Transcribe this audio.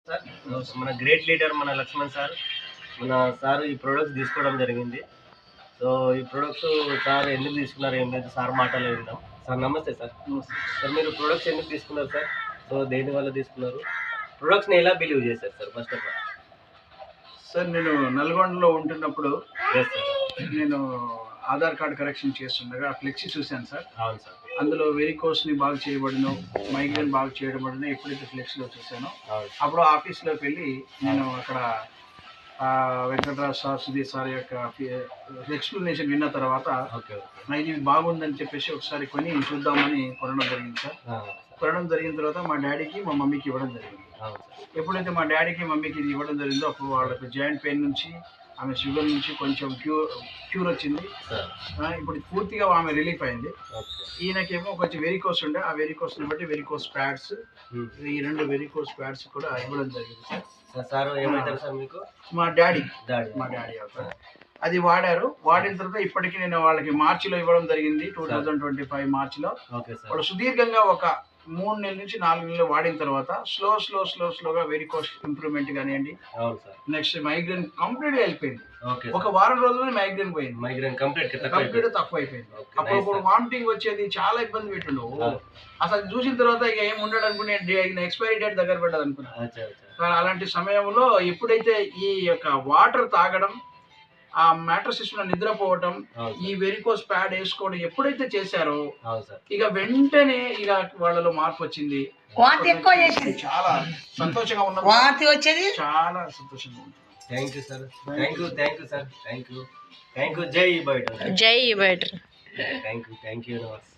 Sir మన great leader మన Laxman sir ఈ ప్రొడక్ట్స్ తీసుకోవడం జరిగింది. సో ఈ ప్రొడక్ట్స్ సార్ ఎందుకు తీసుకున్నారు ఏం లేదు సార్ మాటలు విందాం. సార్ నమస్తే సార్. సార్ మీరు ప్రొడక్ట్స్ ఎందుకు తీసుకున్నారు సార్? సో దేని వల్ల తీసుకున్నారు? ప్రొడక్ట్స్ని ఎలా బిలీవ్ చేశారు sir first of all? Sir నేను నల్గొండలో ఉంటున్నప్పుడు ఎస్ సార్. నేను ఆధార్ కార్డ్ కరెక్షన్ చేస్తుండగా ఫ్లెక్సీ చూశాను సార్. అవును సార్. అందులో వెరికోస్ని బాగా చేయబడిన, మైగ్రేన్ బాగా చేయబడిన ఎప్పుడైతే ఫ్లెక్సీలో చూశానో అవును. అప్పుడు ఆఫీస్లోకి వెళ్ళి నేను అక్కడ వెంకటరాజ్ సార్, సుధీర్ సార్ యొక్క ఎక్స్ప్లెనేషన్ విన్న తర్వాత ఓకే ఓకే. ఇది బాగుందని చెప్పేసి ఒకసారి కొని చూద్దామని కొనడం జరిగింది సార్. కొనడం జరిగిన తర్వాత మా డాడీకి మా మమ్మీకి ఇవ్వడం జరిగింది. అవును సార్. ఎప్పుడైతే మా డాడీకి మమ్మీకి ఇది ఇవ్వడం జరిగిందో అప్పుడు వాళ్ళకి జాయింట్ పెయిన్ నుంచి, ఆమె షుగర్ నుంచి కొంచెం క్యూర్ వచ్చింది. ఇప్పుడు పూర్తిగా ఆమె రిలీఫ్ అయింది. ఈయనకేమో కొంచెం వెరికోస్ ఉండే, ఆ వెరికోస్ని బట్టి వెరికోస్ ప్యాడ్స్, ఈ 2 వెరికోస్ ప్యాడ్స్ కూడా ఇవ్వడం జరిగింది సార్. సార్ ఏమంటారు సార్ మీకు? మా డాడీ అవుతారు. అది వాడారు. వాడిన తర్వాత ఇప్పటికీ నేను వాళ్ళకి మార్చిలో ఇవ్వడం జరిగింది, 2025 మార్చిలో. వాళ్ళు సుదీర్ఘంగా ఒక 3 నెలల నుంచి 4 నెలలు వాడిన తర్వాత స్లోగా వెరికోస్ ఇంప్రూవ్మెంట్ కానివ్వండి, నెక్స్ట్ మైగ్రేన్ కంప్లీట్గా వెళ్ళిపోయింది. ఒక వారం రోజుల్లో మైగ్రేన్ పోయింది. మైగ్రేన్ కంప్లీట్ తక్కువ అయిపోయింది. అప్పుడు వామిటింగ్ వచ్చేది, చాలా ఇబ్బంది పెట్టిండు. అసలు చూసిన తర్వాత ఇక ఏం ఉండడు అనుకుని ఎక్స్పైరీ డేట్ దగ్గర పెట్టదు అనుకున్నాను. అలాంటి సమయంలో ఎప్పుడైతే ఈ యొక్క వాటర్ తాగడం, ఆ మ్యాట్రస్ లో నిద్రపోవటం, ఈ వెరికోస్ ప్యాడ్ వేసుకోవడం ఎప్పుడైతే చేశారో ఇక వెంటనే ఇక వాళ్ళలో మార్పు వచ్చింది. చాలా సంతోషంగా ఉన్నది. చాలా సంతోషంగా ఉంటుంది. Thank you sir. Thank you. జై బైటర్. జై బైటర్. Thank you universe.